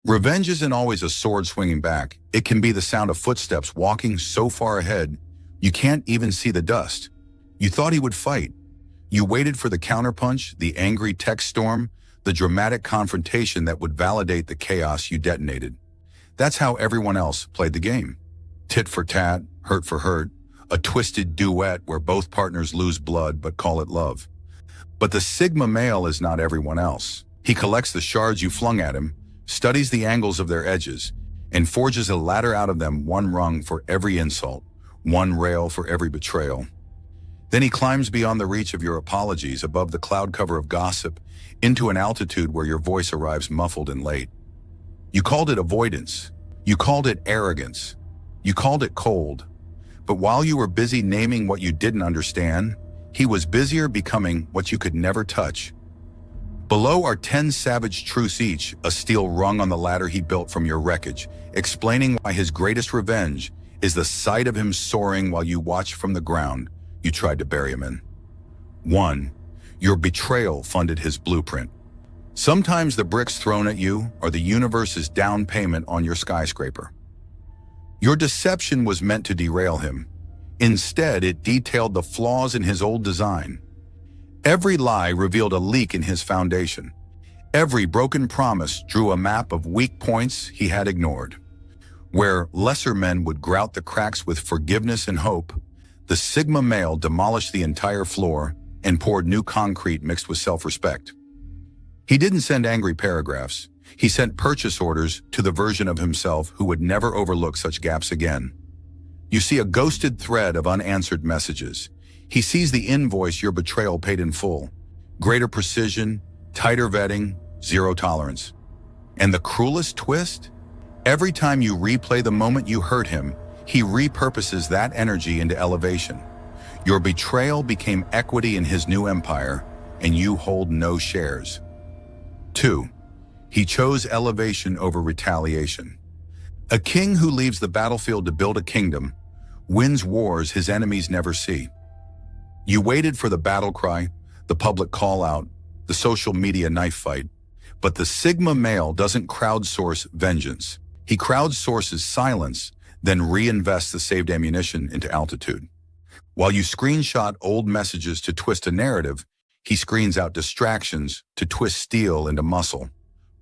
Revenge isn't always a sword swinging back. It can be the sound of footsteps walking so far ahead, you can't even see the dust. You thought he would fight. You waited for the counterpunch, the angry text storm, the dramatic confrontation that would validate the chaos you detonated. That's how everyone else played the game. Tit for tat, hurt for hurt, a twisted duet where both partners lose blood but call it love. But the Sigma male is not everyone else. He collects the shards you flung at him, studies the angles of their edges, and forges a ladder out of them, one rung for every insult, one rail for every betrayal. Then he climbs beyond the reach of your apologies, above the cloud cover of gossip, into an altitude where your voice arrives muffled and late. You called it avoidance. You called it arrogance. You called it cold. But while you were busy naming what you didn't understand, he was busier becoming what you could never touch. Below are 10 savage truths each, a steel rung on the ladder he built from your wreckage, explaining why his greatest revenge is the sight of him soaring while you watch from the ground you tried to bury him in. 1. Your betrayal funded his blueprint. Sometimes the bricks thrown at you are the universe's down payment on your skyscraper. Your deception was meant to derail him. Instead, it detailed the flaws in his old design. Every lie revealed a leak in his foundation. Every broken promise drew a map of weak points he had ignored. Where lesser men would grout the cracks with forgiveness and hope, the Sigma male demolished the entire floor and poured new concrete mixed with self-respect. He didn't send angry paragraphs. He sent purchase orders to the version of himself who would never overlook such gaps again. You see a ghosted thread of unanswered messages. He sees the invoice your betrayal paid in full. Greater precision, tighter vetting, zero tolerance. And the cruelest twist? Every time you replay the moment you hurt him, he repurposes that energy into elevation. Your betrayal became equity in his new empire, and you hold no shares. 2. He chose elevation over retaliation. A king who leaves the battlefield to build a kingdom wins wars his enemies never see. You waited for the battle cry, the public call-out, the social media knife fight, but the Sigma male doesn't crowdsource vengeance. He crowdsources silence, then reinvests the saved ammunition into altitude. While you screenshot old messages to twist a narrative, he screens out distractions to twist steel into muscle,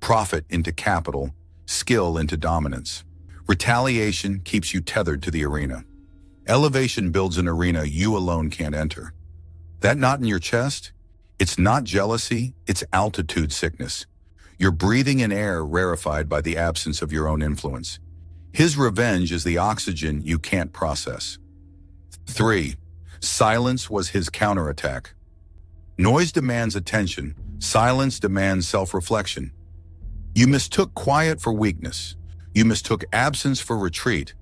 profit into capital, skill into dominance. Retaliation keeps you tethered to the arena. Elevation builds an arena you alone can't enter. That knot in your chest? It's not jealousy, it's altitude sickness. You're breathing in air rarefied by the absence of your own influence. His revenge is the oxygen you can't process. 3. Silence was his counterattack. Noise demands attention. Silence demands self-reflection. You mistook quiet for weakness. You mistook absence for retreat.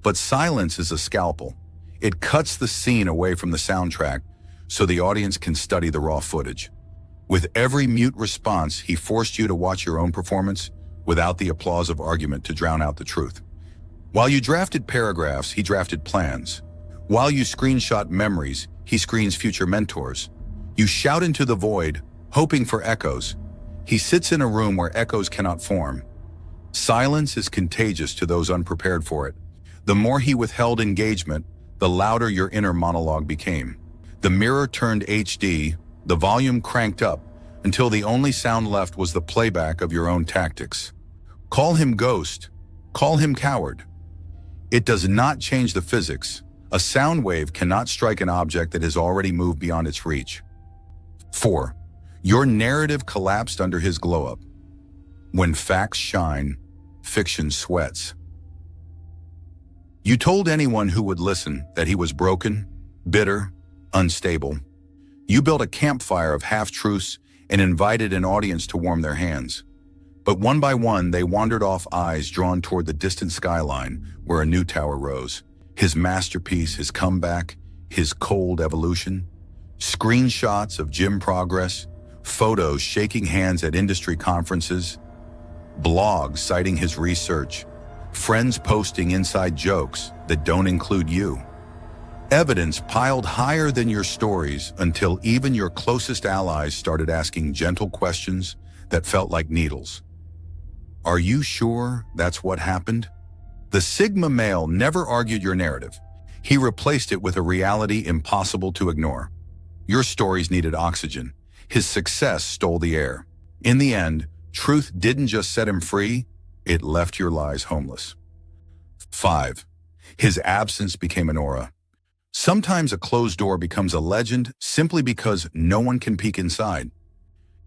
But silence is a scalpel. It cuts the scene away from the soundtrack so the audience can study the raw footage. With every mute response, he forced you to watch your own performance without the applause of argument to drown out the truth. While you drafted paragraphs, he drafted plans. While you screenshot memories, he screens future mentors. You shout into the void, hoping for echoes. He sits in a room where echoes cannot form. Silence is contagious to those unprepared for it. The more he withheld engagement, the louder your inner monologue became. The mirror turned HD, the volume cranked up, until the only sound left was the playback of your own tactics. Call him ghost. Call him coward. It does not change the physics. A sound wave cannot strike an object that has already moved beyond its reach. 4. Your narrative collapsed under his glow-up. When facts shine, fiction sweats. You told anyone who would listen that he was broken, bitter, unstable. You built a campfire of half-truths and invited an audience to warm their hands. But one by one, they wandered off, eyes drawn toward the distant skyline where a new tower rose. His masterpiece, his comeback, his cold evolution. Screenshots of gym progress, photos shaking hands at industry conferences, blogs citing his research, friends posting inside jokes that don't include you. Evidence piled higher than your stories until even your closest allies started asking gentle questions that felt like needles. Are you sure that's what happened? The Sigma male never argued your narrative. He replaced it with a reality impossible to ignore. Your stories needed oxygen. His success stole the air. In the end, truth didn't just set him free, it left your lies homeless. 5. His absence became an aura. Sometimes a closed door becomes a legend simply because no one can peek inside.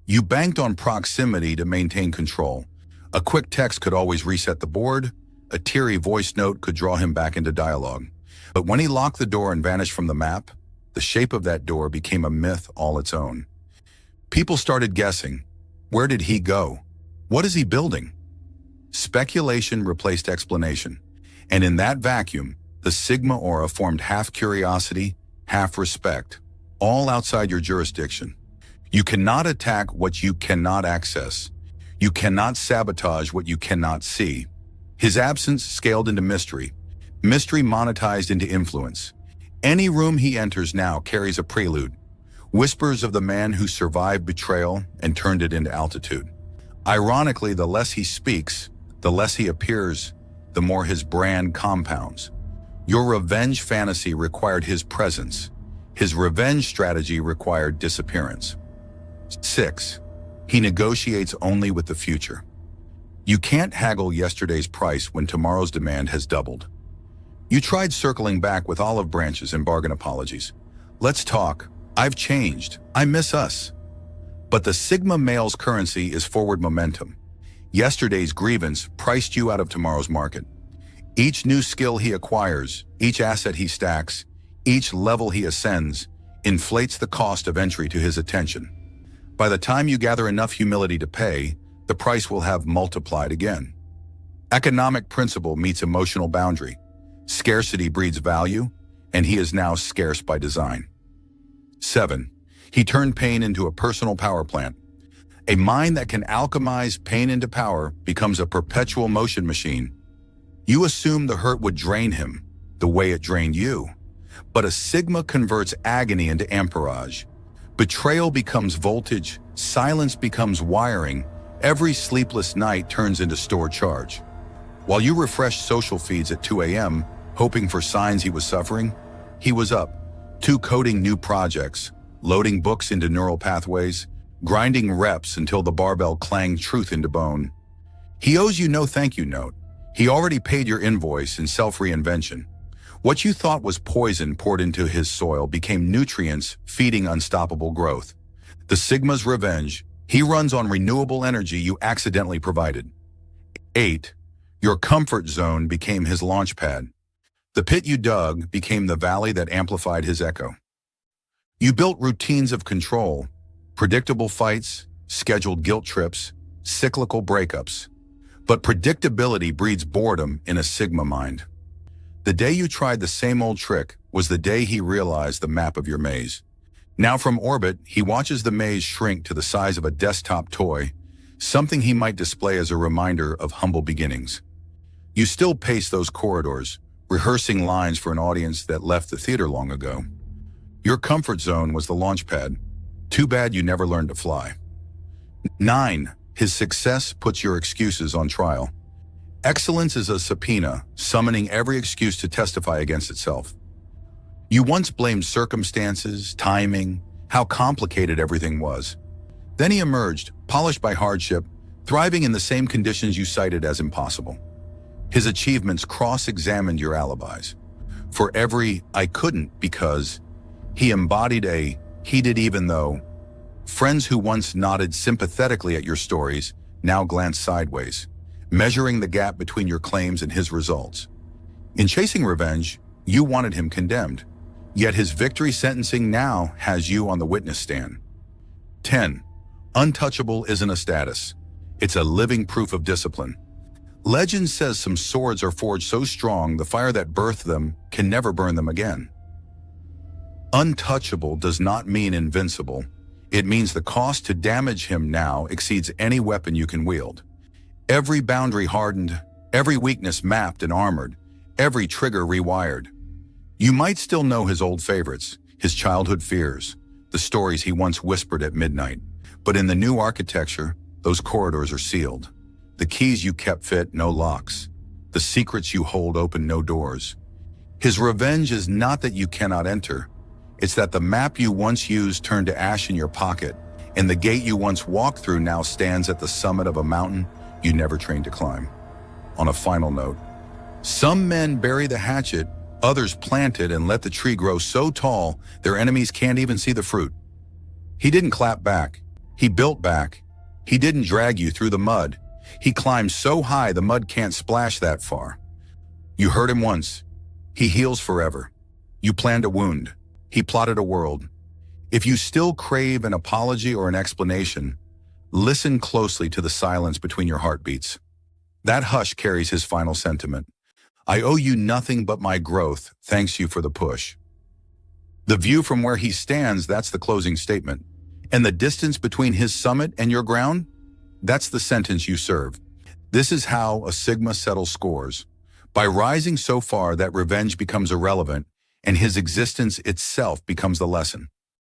You banked on proximity to maintain control. A quick text could always reset the board. A teary voice note could draw him back into dialogue. But when he locked the door and vanished from the map, the shape of that door became a myth all its own. People started guessing. Where did he go? What is he building? Speculation replaced explanation. And in that vacuum, the Sigma aura formed half curiosity, half respect, all outside your jurisdiction. You cannot attack what you cannot access. You cannot sabotage what you cannot see. His absence scaled into mystery. Mystery monetized into influence. Any room he enters now carries a prelude. Whispers of the man who survived betrayal and turned it into altitude. Ironically, the less he speaks, the less he appears, the more his brand compounds. Your revenge fantasy required his presence. His revenge strategy required disappearance. 6. He negotiates only with the future. You can't haggle yesterday's price when tomorrow's demand has doubled. You tried circling back with olive branches and bargain apologies. Let's talk. I've changed. I miss us. But the Sigma male's currency is forward momentum. Yesterday's grievance priced you out of tomorrow's market. Each new skill he acquires, each asset he stacks, each level he ascends, inflates the cost of entry to his attention. By the time you gather enough humility to pay, the price will have multiplied again. Economic principle meets emotional boundary. Scarcity breeds value, and he is now scarce by design. 7. He turned pain into a personal power plant. A mind that can alchemize pain into power becomes a perpetual motion machine. You assume the hurt would drain him, the way it drained you. But a Sigma converts agony into amperage. Betrayal becomes voltage, silence becomes wiring, every sleepless night turns into stored charge. While you refreshed social feeds at 2 a.m., hoping for signs he was suffering, he was up, coding new projects, loading books into neural pathways, grinding reps until the barbell clanged truth into bone. He owes you no thank you note. He already paid your invoice in self-reinvention. What you thought was poison poured into his soil became nutrients feeding unstoppable growth. The Sigma's revenge, he runs on renewable energy you accidentally provided. 8. Your comfort zone became his launch pad. The pit you dug became the valley that amplified his echo. You built routines of control, predictable fights, scheduled guilt trips, cyclical breakups. But predictability breeds boredom in a Sigma mind. The day you tried the same old trick was the day he realized the map of your maze. Now from orbit, he watches the maze shrink to the size of a desktop toy, something he might display as a reminder of humble beginnings. You still pace those corridors, rehearsing lines for an audience that left the theater long ago. Your comfort zone was the launch pad. Too bad you never learned to fly. 9. His success puts your excuses on trial. Excellence is a subpoena, summoning every excuse to testify against itself. You once blamed circumstances, timing, how complicated everything was. Then he emerged, polished by hardship, thriving in the same conditions you cited as impossible. His achievements cross-examined your alibis. For every "I couldn't because," he embodied a "he did even though." Friends who once nodded sympathetically at your stories now glance sideways, measuring the gap between your claims and his results. In chasing revenge, you wanted him condemned, yet his victory sentencing now has you on the witness stand. 10. Untouchable isn't a status. It's a living proof of discipline. Legend says some swords are forged so strong the fire that birthed them can never burn them again. Untouchable does not mean invincible. It means the cost to damage him now exceeds any weapon you can wield. Every boundary hardened, every weakness mapped and armored, every trigger rewired. You might still know his old favorites, his childhood fears, the stories he once whispered at midnight. But in the new architecture, those corridors are sealed. The keys you kept fit, no locks. The secrets you hold open, no doors. His revenge is not that you cannot enter. It's that the map you once used turned to ash in your pocket, and the gate you once walked through now stands at the summit of a mountain you never trained to climb. On a final note, some men bury the hatchet, others plant it and let the tree grow so tall their enemies can't even see the fruit. He didn't clap back. He built back. He didn't drag you through the mud. He climbed so high the mud can't splash that far. You hurt him once. He heals forever. You planned a wound. He plotted a world. If you still crave an apology or an explanation, listen closely to the silence between your heartbeats. That hush carries his final sentiment. I owe you nothing but my growth, thanks you for the push. The view from where he stands, that's the closing statement. And the distance between his summit and your ground, that's the sentence you serve. This is how a Sigma settles scores. By rising so far that revenge becomes irrelevant and his existence itself becomes the lesson.